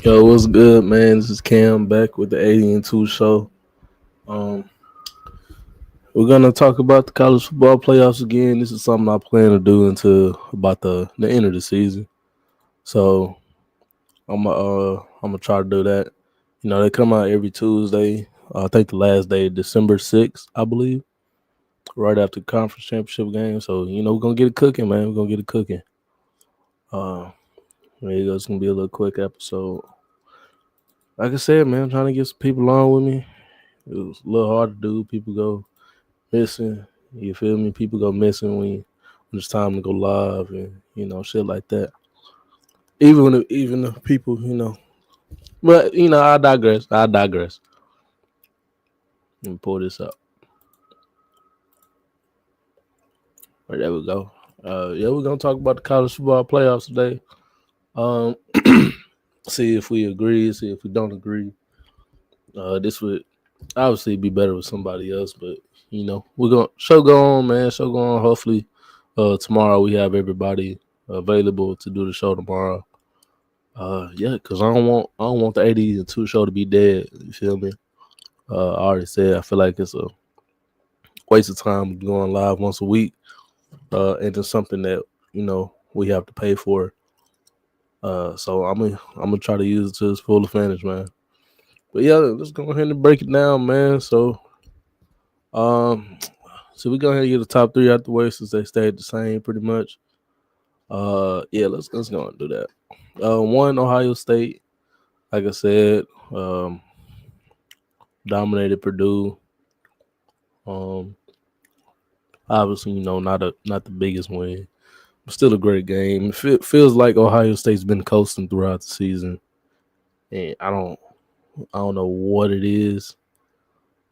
Yo, what's good, man? This is Cam back with the 80 and 2 show. Um, we're gonna talk about the college football playoffs again. This is something I plan to do until about the end of the season. So I'm gonna try to do that. You know, they come out every Tuesday. I think the last day, December 6th, I believe, right after the conference championship game. So we're gonna get it cooking, man. We're gonna get it cooking. Uh, there you go. It's gonna be a little quick episode. Like I said, man, I'm trying to get some people on with me. It was a little hard to do. People go missing. You feel me? People go missing when it's time to go live and shit like that. Even the people, But I digress. I digress. Let me pull this up. Right, there we go. Yeah, we're gonna talk about the college football playoffs today. Um, see if we agree. See if we don't agree. This would obviously be better with somebody else, but we're gonna show go on, man. Show go on. Hopefully, tomorrow we have everybody available to do the show tomorrow. Yeah, cause I don't want the 80 and 2 show to be dead. You feel me? I already said I feel like it's a waste of time going live once a week, into something that we have to pay for. So I'm gonna try to use it to its full advantage, man. But yeah, let's go ahead and break it down, man. Um, so we go ahead and get the top three out the way since they stayed the same pretty much. Yeah, let's go and do that. One, Ohio State, like I said, dominated Purdue. Um, Obviously, not the biggest win, but still a great game. Feels like Ohio State's been coasting throughout the season, and I don't know what it is,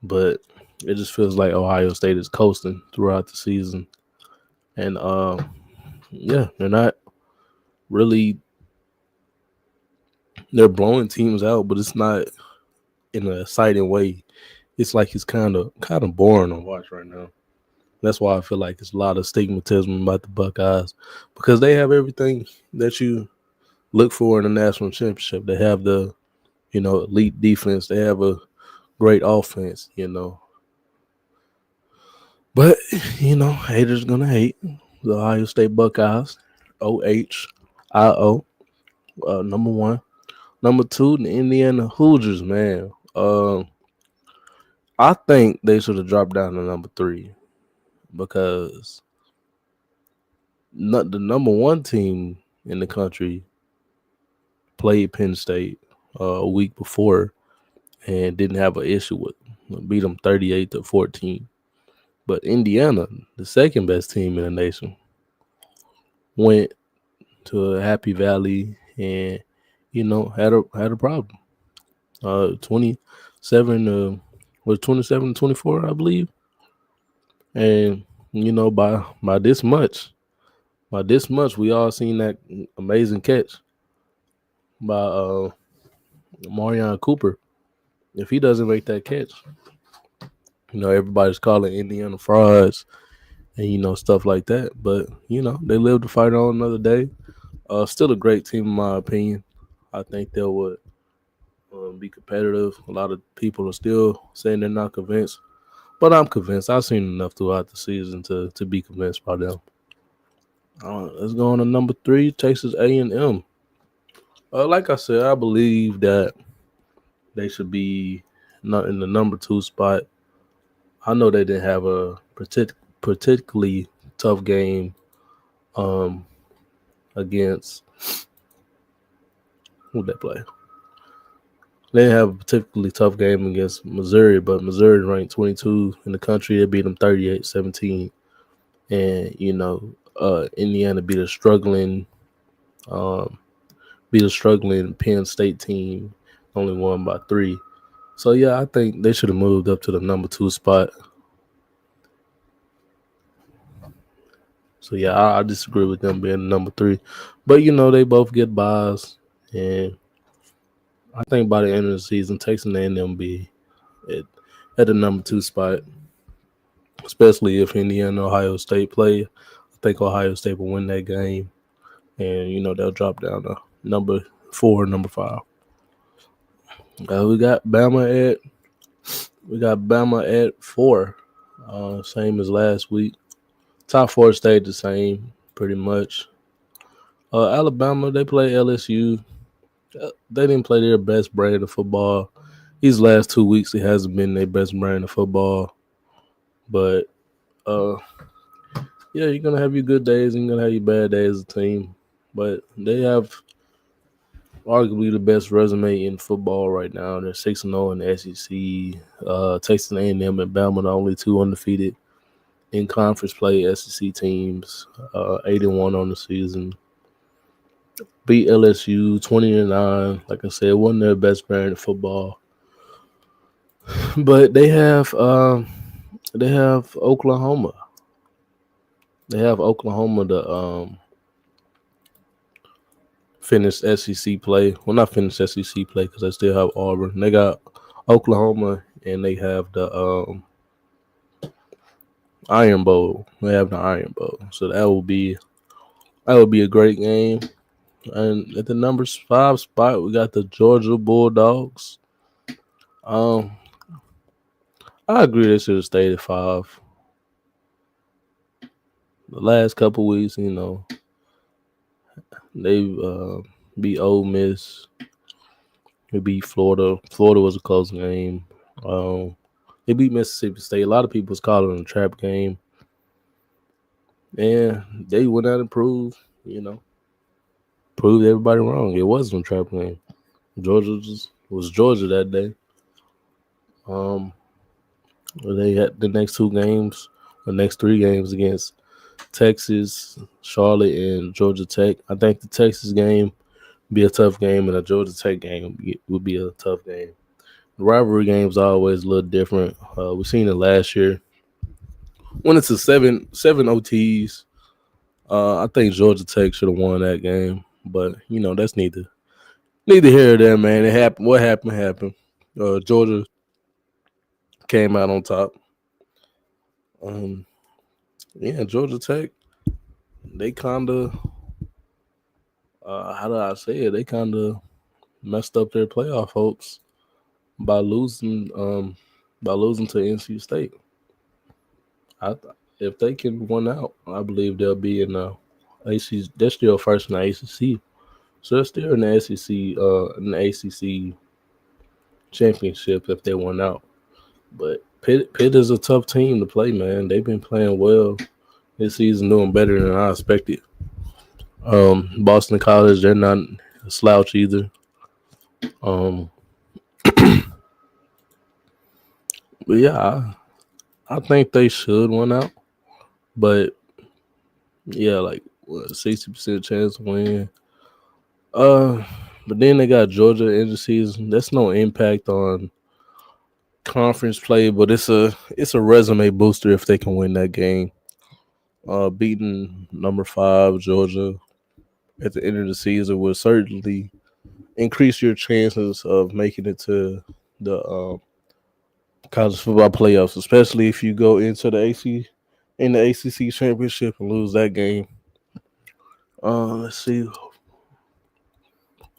but it just feels like Ohio State is coasting throughout the season, and yeah, they're not really they're blowing teams out, but it's not in an exciting way. It's like it's kind of boring to watch right now. That's why I feel like it's a lot of stigmatism about the Buckeyes because they have everything that you look for in a national championship. They have the elite defense. They have a great offense. But haters gonna hate the Ohio State Buckeyes. OHIO, number one. Number two, the Indiana Hoosiers, man. I think they should have dropped down to number three because not the number one team in the country played Penn State a week before and didn't have an issue with them. Beat them 38-14. But Indiana, the second best team in the nation, went to Happy Valley and had a problem. 27 was 27-24, I believe. And by this much we all seen that amazing catch by Marion Cooper. If he doesn't make that catch, everybody's calling Indiana frauds and stuff like that. But they live to fight on another day. Still a great team in my opinion. I think they would be competitive. A lot of people are still saying they're not convinced, but I'm convinced. I've seen enough throughout the season to be convinced by them. Let's go on to number three, Texas A&M. Like I said, I believe that they should be not in the number two spot. I know they didn't have a particularly tough game um, against who they play. They didn't have a particularly tough game against Missouri, but Missouri ranked 22 in the country. They beat them 38-17. And, Indiana um, beat a struggling Penn State team, only won by 3. So, yeah, I think they should have moved up to the number 2 spot. So, yeah, I disagree with them being number 3. But, they both get buys. And I think by the end of the season, Texas A&M be at, at the number 2 spot, especially if Indiana and Ohio State play. I think Ohio State will win that game. And, they'll drop down to number 4, number 5. We got Bama at 4, same as last week. Top four stayed the same, pretty much. Alabama, they play LSU. They didn't play their best brand of football. These last 2 weeks, it hasn't been their best brand of football. But uh, yeah, you're gonna have your good days and you're gonna have your bad days as a team. But they have arguably the best resume in football right now. They're 6-0 in the SEC. Texas A&M and Bama, the only two undefeated in conference play SEC teams. 8-1 on the season. Beat LSU 20-9. Like I said, wasn't their best brand of football. But they have Oklahoma. They have Oklahoma to finish SEC play. Well, not finish SEC play because they still have Auburn. They got Oklahoma and they have the Iron Bowl. They have the Iron Bowl, so that will be a great game. And at the number 5 spot, we got the Georgia Bulldogs. Um, I agree they should have stayed at 5. The last couple weeks, they beat Ole Miss. They beat Florida. Florida was a close game. They beat Mississippi State. A lot of people was calling it a trap game. And they went out and proved everybody wrong. It wasn't a trap game. Georgia was Georgia that day. They had the next 3 games against Texas, Charlotte, and Georgia Tech. I think the Texas game would be a tough game, and the Georgia Tech game would be a tough game. The rivalry games are always a little different. We've seen it last year. When it's a seven OTs, I think Georgia Tech should have won that game. But, that's neither here or there, man. It happened. What happened, happened. Georgia came out on top. Georgia Tech, they kind of, how do I say it? They kind of messed up their playoff hopes by losing to NC State. If they can win out, I believe they'll be in the ACC. They're still first in the ACC, so they're still in the SEC, in the ACC championship if they win out. But Pitt is a tough team to play, man. They've been playing well this season, doing better than I expected. Boston College, they're not a slouch either. But yeah, I think they should win out. But yeah, like 60% chance to win. But then they got Georgia in the season. That's no impact on conference play, but it's a resume booster if they can win that game. Beating number 5 Georgia at the end of the season will certainly increase your chances of making it to the college football playoffs, especially if you go into the ACC championship and lose that game. Let's see.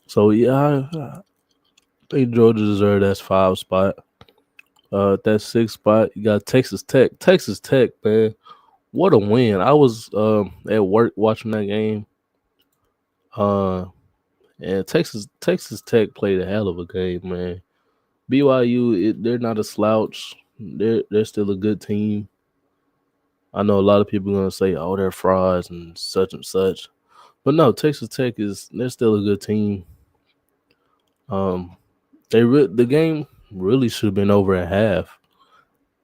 So yeah, I think Georgia deserves that 5 spot. That 6 spot, you got Texas Tech. Texas Tech, man, what a win! I was at work watching that game. And Texas Tech played a hell of a game, man. BYU, they're not a slouch. They're still a good team. I know a lot of people are gonna say, "Oh, they're frauds and such," but no, Texas Tech they're still a good team. The game really should have been over at half.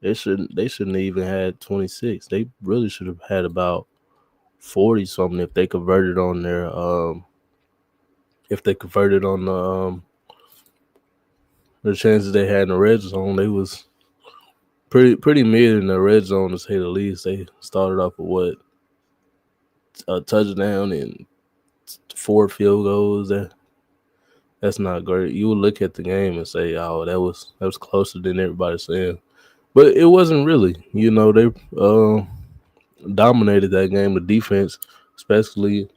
They shouldn't even had 26. They really should have had about 40 something if they converted on the chances they had in the red zone. They was pretty mid in the red zone, to say the least. They started off with a touchdown and 4 field goals. That's not great. You would look at the game and say, "Oh, that was closer than everybody's saying," but it wasn't really. They dominated that game. The defense, especially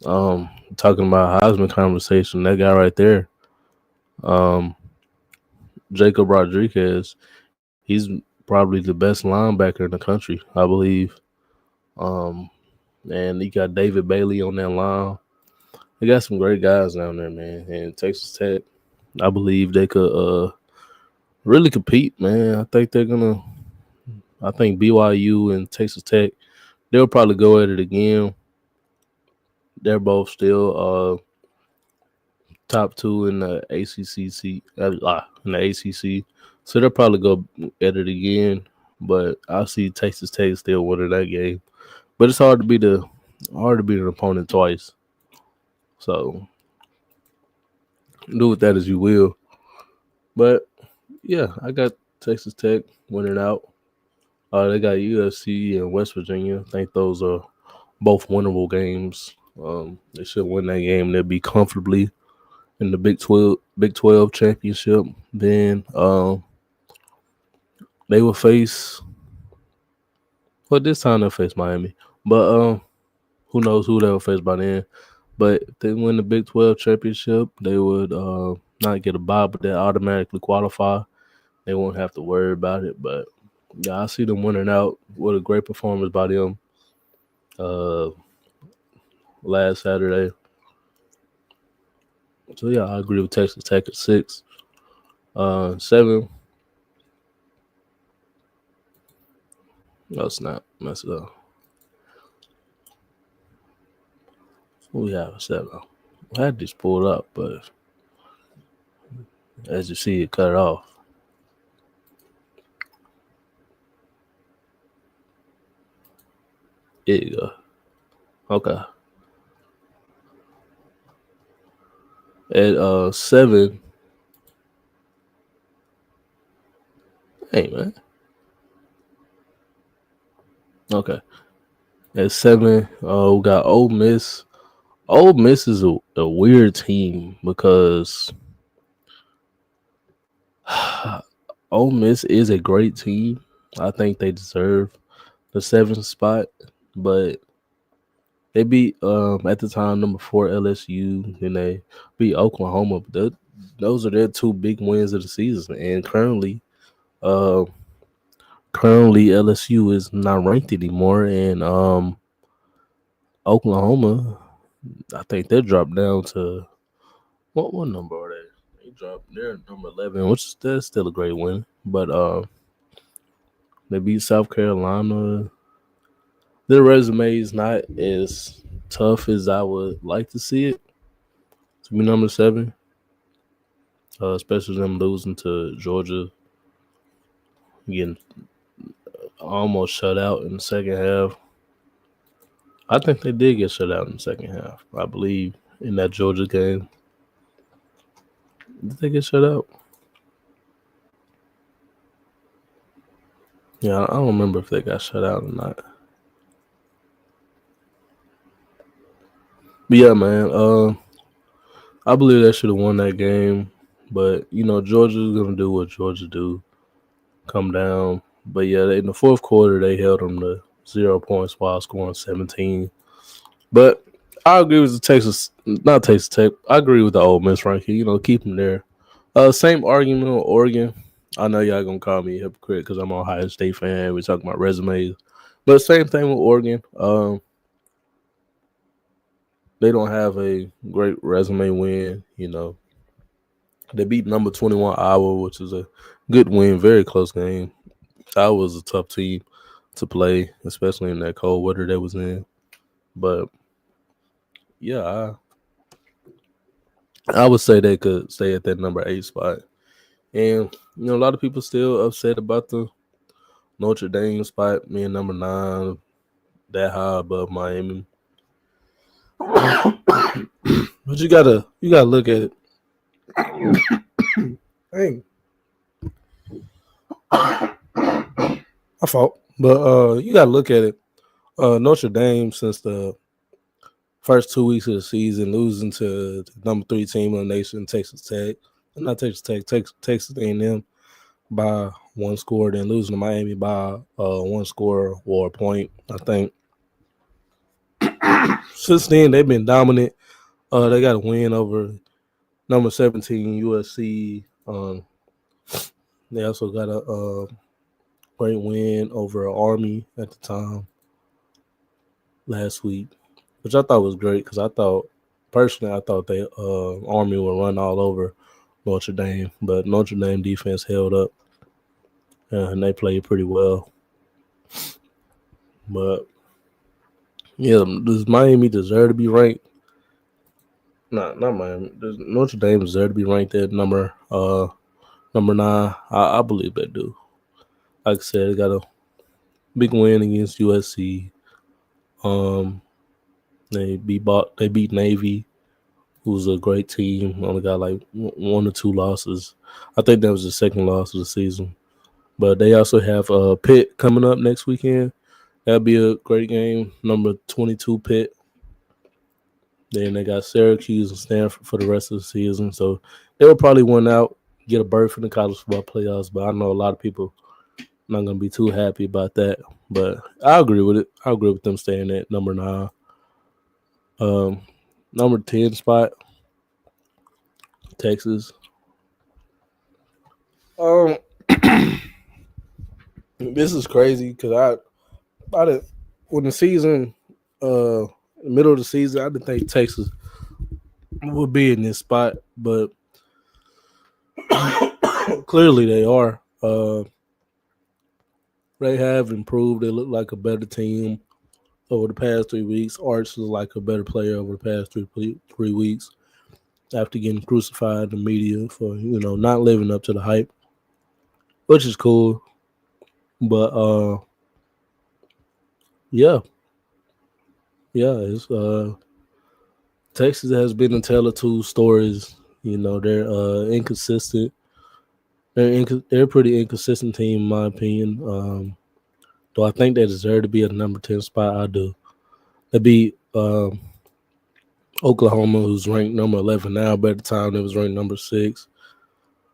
talking about Heisman conversation, that guy right there. Jacob Rodriguez. He's probably the best linebacker in the country, I believe. Um, and you got David Bailey on that line. They got some great guys down there, man. And Texas Tech, I believe they could really compete, man. I think they're gonna. I think BYU and Texas Tech, they'll probably go at it again. They're both still top two in the in the ACC, so they'll probably go at it again. But I see Texas Tech still winning that game. But it's hard to beat an opponent twice. So do with that as you will. But yeah, I got Texas Tech winning out. They got USC and West Virginia. I think those are both winnable games. They should win that game. They'll be comfortably in the Big 12 championship. Then they will face. Well, this time they'll face Miami, but who knows who they'll face by then. But if they win the Big 12 championship, they would not get a bye, but they automatically qualify. They won't have to worry about it. But yeah, I see them winning out with a great performance by them uh, last Saturday. So yeah, I agree with Texas Tech at 6. 7. No, it's not. Mess it up. We have a 7. I had this pulled up, but as you see, it cut off. There you go. Okay. At 7. Hey man. Okay. At 7, we got Ole Miss. Ole Miss is a weird team because Ole Miss is a great team. I think they deserve the 7th spot, but they beat at the time number 4 LSU, and they beat Oklahoma. But those are their 2 big wins of the season, and currently LSU is not ranked anymore, and Oklahoma, I think they dropped down to what number are they? They dropped. They're number 11, which is that's still a great win. But they beat South Carolina. Their resume is not as tough as I would like to see it to be number 7, especially them losing to Georgia, getting almost shut out in the second half. I think they did get shut out in the second half. I believe in that Georgia game. Did they get shut out? Yeah, I don't remember if they got shut out or not. But yeah, man. I believe they should have won that game, but Georgia's gonna do what Georgia do, come down. But yeah, in the fourth quarter they held them to 0 points while scoring 17. But I agree with not Texas Tech. I agree with the Ole Miss ranking. Keep them there. Same argument with Oregon. I know y'all gonna call me a hypocrite because I'm an Ohio State fan. We're talking about resumes, but same thing with Oregon. They don't have a great resume win. They beat number 21 Iowa, which is a good win, very close game. Iowa was a tough team to play, especially in that cold weather they was in. But yeah, I would say they could stay at that number 8 spot. And a lot of people still upset about the Notre Dame spot being number 9, that high above Miami. But you gotta look at it. Dang. My fault. But you gotta look at it. Notre Dame, since the first 2 weeks of the season, losing to the number 3 team in the nation, Texas Tech. Not Texas Tech, Texas A&M by 1 score, then losing to Miami by 1 score or a point, I think. Since then, they've been dominant. They got a win over number 17 USC. They also got a great win over Army at the time last week, which I thought was great because I thought they Army would run all over Notre Dame, but Notre Dame defense held up and they played pretty well. But yeah, does Miami deserve to be ranked? Not Miami. Does Notre Dame deserve to be ranked at number 9? I believe they do. Like I said, they got a big win against USC. Um, they beat Navy, who's a great team. Only got like one or two losses. I think that was the second loss of the season. But they also have Pitt coming up next weekend. That'll be a great game. Number 22 Pitt. Then they got Syracuse and Stanford for the rest of the season. So they will probably win out, get a berth in the college football playoffs. But I know a lot of people not going to be too happy about that. But I agree with it. I agree with them staying at number 9. Um, number 10 spot, Texas. Um, this is crazy because when the season, middle of the season, I didn't think Texas would be in this spot, but clearly they are. They have improved. They look like a better team over the past 3 weeks. Arch is like a better player over the past 3 weeks after getting crucified in the media for not living up to the hype, which is cool. But yeah, it's Texas has been a tale of two stories. They're inconsistent. They're a pretty inconsistent team, in my opinion. Do I think they deserve to be at the number 10 spot? I do. They beat Oklahoma, who's ranked number 11 now, but at the time they was ranked number 6.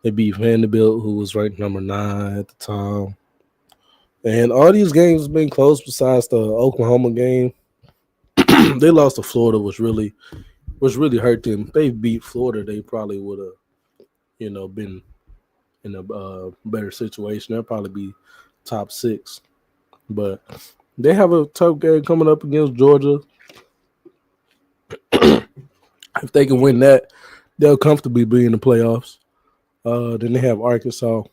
They beat Vanderbilt, who was ranked number 9 at the time. And all these games have been close besides the Oklahoma game. They lost to Florida, which really hurt them. If they beat Florida, they probably would have, been in a better situation. They'll probably be top 6. But they have a tough game coming up against Georgia. If they can win that, they'll comfortably be in the playoffs. Then they have Arkansas.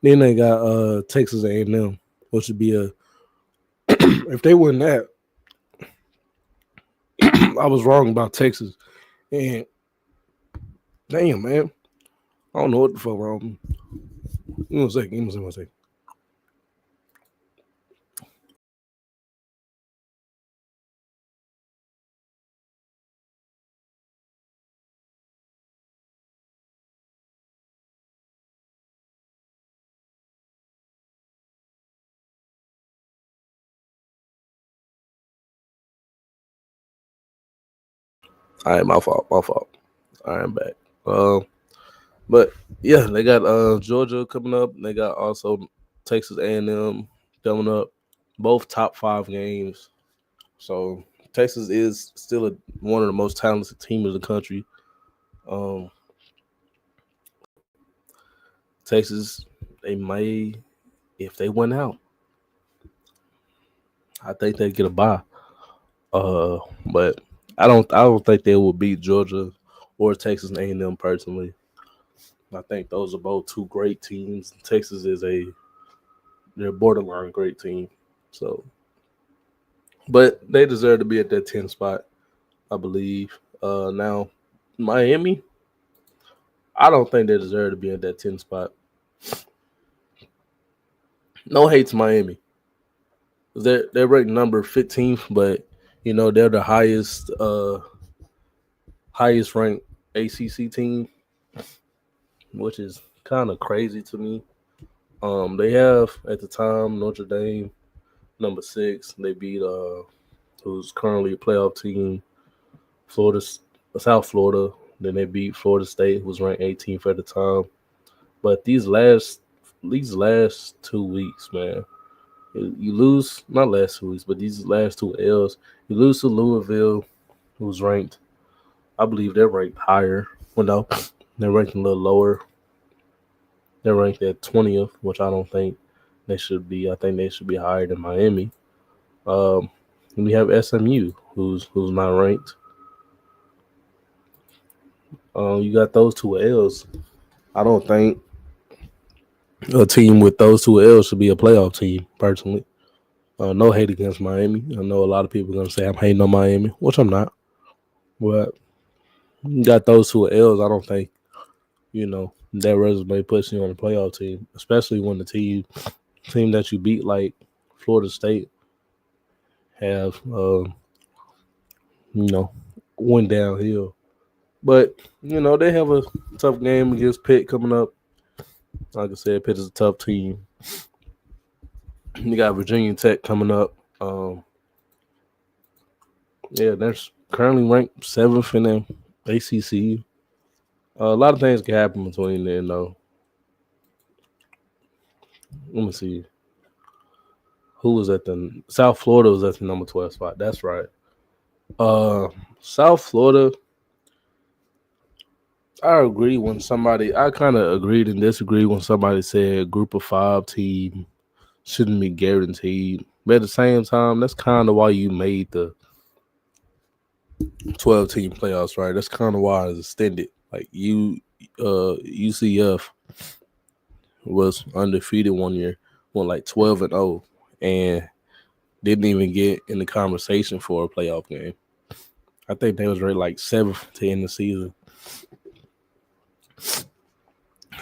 Then they got Texas A&M, which would be a if they win that. I was wrong about Texas, and damn, man, I don't know what the fuck wrong. Give me 1 second. Give me 1 second. All right, my fault. My fault. All right, I'm back. But yeah, they got Georgia coming up. They got also Texas A&M coming up. Both top 5 games. So Texas is still one of the most talented teams in the country. Um, Texas, they may, if they went out, I think they'd get a bye. But I don't think they will beat Georgia or Texas A&M personally. I think those are both two great teams. Texas is they're a borderline great team. So, but they deserve to be at that 10 spot, I believe. Now, Miami, I don't think they deserve to be at that 10 spot. No hate to Miami. They're ranked number 15th, but they're the highest ranked ACC team, which is kind of crazy to me. They have at the time Notre Dame number 6. They beat who's currently a playoff team, South Florida. Then they beat Florida State, who was ranked 18th at the time. But these last 2 weeks, man, you lose not last 2 weeks, but these last 2 L's. You lose to Louisville, who's ranked. I believe they're ranked higher. Well, no, they're ranked a little lower. They're ranked at 20th, which I don't think they should be. I think they should be higher than Miami. Um, and we have SMU, who's not ranked. You got those two L's. I don't think a team with those two L's should be a playoff team, personally. No hate against Miami. I know a lot of people are going to say I'm hating on Miami, which I'm not. But you got those two L's. I don't think, that resume puts you on a playoff team, especially when the team that you beat, like Florida State, have, you know, went downhill. But, they have a tough game against Pitt coming up. Like I said, Pitt is a tough team. You got Virginia Tech coming up. They're currently ranked 7th in the ACC. A lot of things can happen between then, though. Let me see. Who was at the South Florida was at the number 12 spot. That's right. South Florida. I kind of agreed and disagreed when somebody said group of 5 team shouldn't be guaranteed. But at the same time, that's kind of why you made the 12 team playoffs, right? That's kind of why it's extended. Like UCF was undefeated one year, went like 12-0, and didn't even get in the conversation for a playoff game. I think they was rated like 7th to end the season.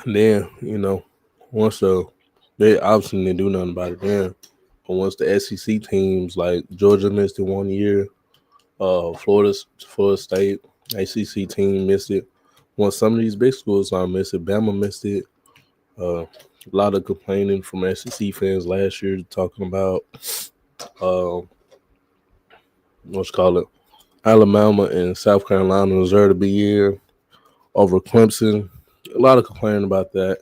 And then, once they obviously didn't do nothing about it then. But once the SEC teams like Georgia missed it one year, Florida State ACC team missed it. Once some of these big schools missed it, Bama missed it. A lot of complaining from SEC fans last year talking about Alabama and South Carolina deserve to be here over Clemson. A lot of complaining about that.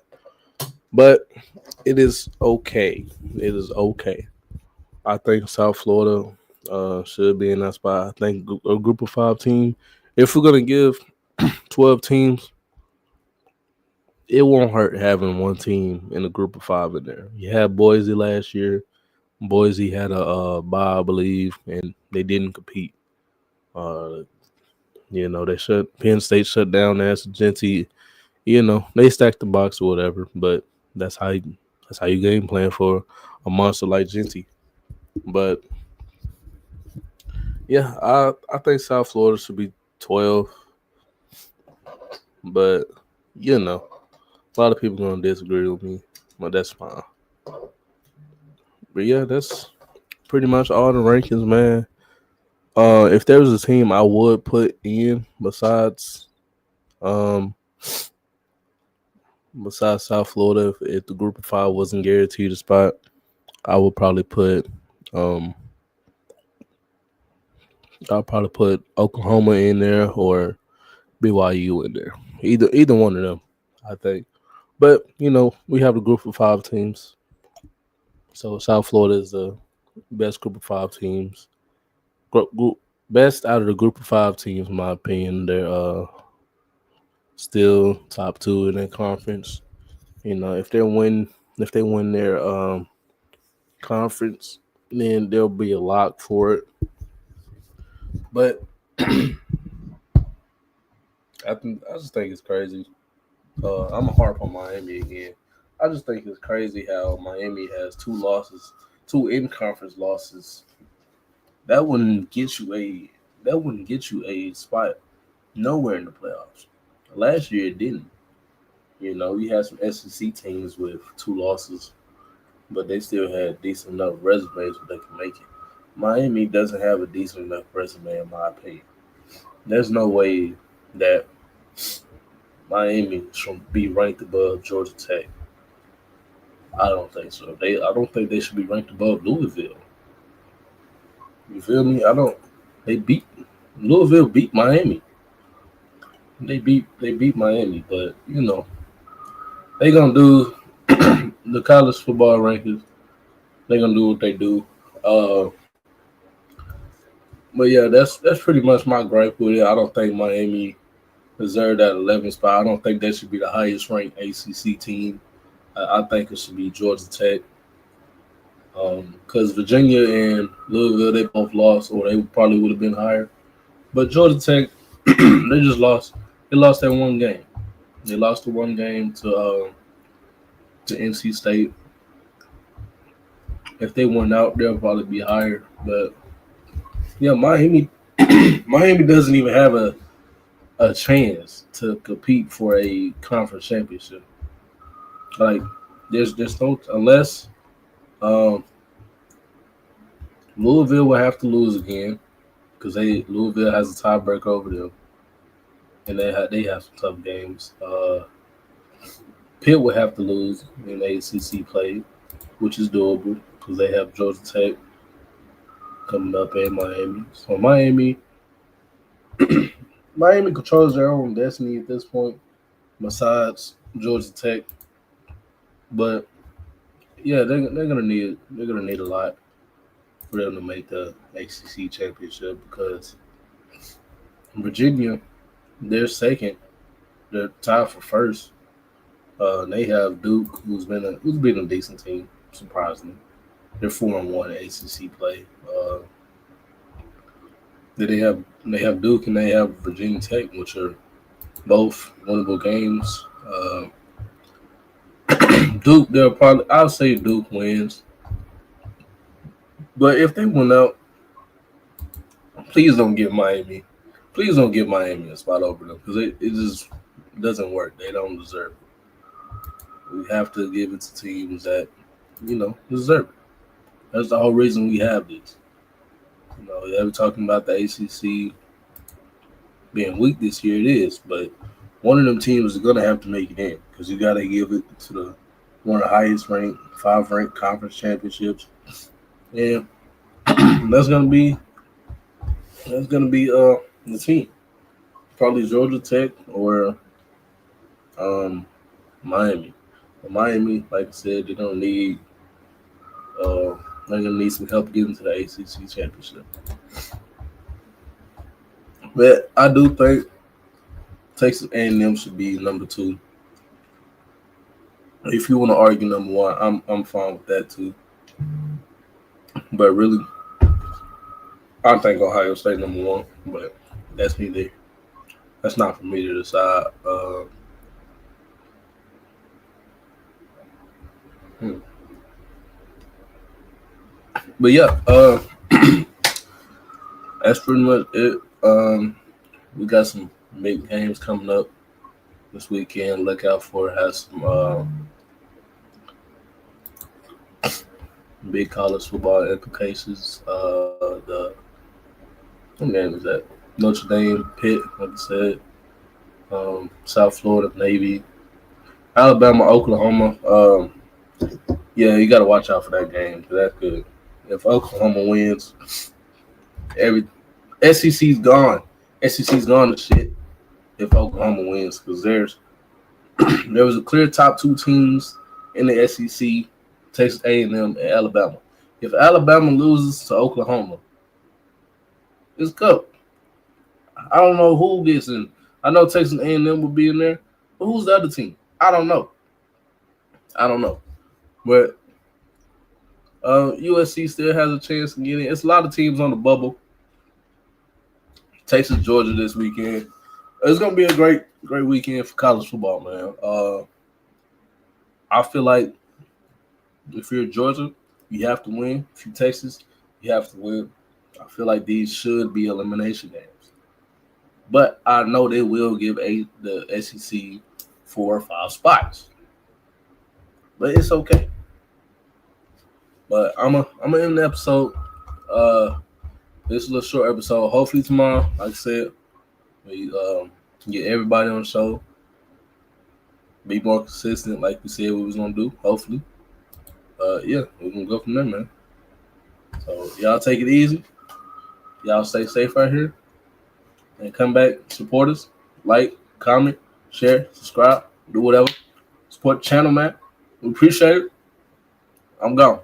But it is okay. It is okay. I think South Florida should be in that spot. I think a group of 5 team. If we're going to give 12 teams, it won't hurt having one team in a group of 5 in there. You had Boise last year. Boise had a bye, I believe, and they didn't compete. Penn State shut down as Genty. They stacked the box or whatever, but that's how you game plan for a monster like Genty. But yeah, I think South Florida should be 12. But a lot of people gonna disagree with me, but that's fine. But yeah, that's pretty much all the rankings, man. If there was a team I would put in besides South Florida, if the group of 5 wasn't guaranteed a spot, I would probably put Oklahoma in there or BYU in there. Either one of them, I think. But we have a group of 5 teams. So South Florida is the best group of 5 teams. Best out of the group of 5 teams, in my opinion. They're still top 2 in their conference. If they win their conference, then there'll be a lock for it. But I just think it's crazy. I'm a harp on Miami again. I just think it's crazy how Miami has 2 losses, 2 in-conference losses. That wouldn't get you a spot nowhere in the playoffs. Last year it didn't. We had some SEC teams with 2 losses, but they still had decent enough resumes where they can make it. Miami doesn't have a decent enough resume, in my opinion. There's no way that Miami should be ranked above Georgia Tech. I don't think so. I don't think they should be ranked above Louisville. You feel me? Louisville beat Miami. They beat Miami, but they gonna do the college football rankings. They gonna do what they do. But yeah, that's pretty much my gripe with it. I don't think Miami deserve that 11th spot. I don't think they should be the highest ranked ACC team. I think it should be Georgia Tech. Because Virginia and Louisville, they both lost, or they probably would have been higher. But Georgia Tech, they just lost. They lost that one game. They lost the one game to NC State. If they went out, they'll probably be higher. But yeah, Miami, Miami doesn't even have a chance to compete for a conference championship. Like there's no unless um, Louisville will have to lose again because they Louisville has a tiebreaker over them, and they have some tough games. Pitt would have to lose in the ACC play, which is doable because they have Georgia Tech coming up in Miami. So Miami controls their own destiny at this point, besides Georgia Tech. But yeah, they're gonna need a lot for them to make the ACC championship because Virginia, they're second, they're tied for first. They have Duke, who's been a decent team, surprisingly. They're 4-1 in ACC play. Then they have Duke and they have Virginia Tech, which are both winnable games. Duke, I'll say Duke wins, but if they win out, please don't give Miami, please don't give Miami a spot over them because it just doesn't work. They don't deserve it. We have to give it to teams that deserve it. That's the whole reason we have this. Yeah, we're talking about the ACC being weak this year. It is, but one of them teams is gonna have to make it in because you got to give it to the one of the highest ranked, 5 ranked conference championships, and that's gonna be the team. Probably Georgia Tech or um, Miami. But Miami, like I said, uh, they're gonna need some help getting to the ACC championship. But I do think Texas A&M should be number two. If you want to argue number one, I'm fine with that too. But really, I think Ohio State number one. But that's me there. That's not for me to decide. Hmm. But yeah, that's pretty much it. We got some big games coming up this weekend. Look out for it. Has some big college football implications. What name is that? Notre Dame, Pitt, like I said. South Florida, Navy, Alabama, Oklahoma. Yeah, you got to watch out for that game. That's good. If Oklahoma wins, every SEC's gone. SEC's gone to shit if Oklahoma wins because there was a clear top two teams in the SEC, Texas A&M and Alabama. If Alabama loses to Oklahoma, it's go. I don't know who gets in. I know Texas A&M will be in there, but who's the other team? I don't know. But USC still has a chance to get in. It's a lot of teams on the bubble. Texas, Georgia this weekend. It's gonna be a great weekend for college football, man. I feel like if you're Georgia, you have to win. If you're Texas, you have to win. I feel like these should be elimination games. But I know they will give the SEC 4 or 5 spots. But it's okay. But I'm gonna end the episode. This is a little short episode. Hopefully tomorrow, like I said, we get everybody on the show. Be more consistent, like we said we was gonna do. Hopefully, yeah, we're gonna go from there, man. So y'all take it easy. Y'all stay safe out here, and come back, support us, like, comment, share, subscribe, do whatever. Support the channel, man. We appreciate it. I'm gone.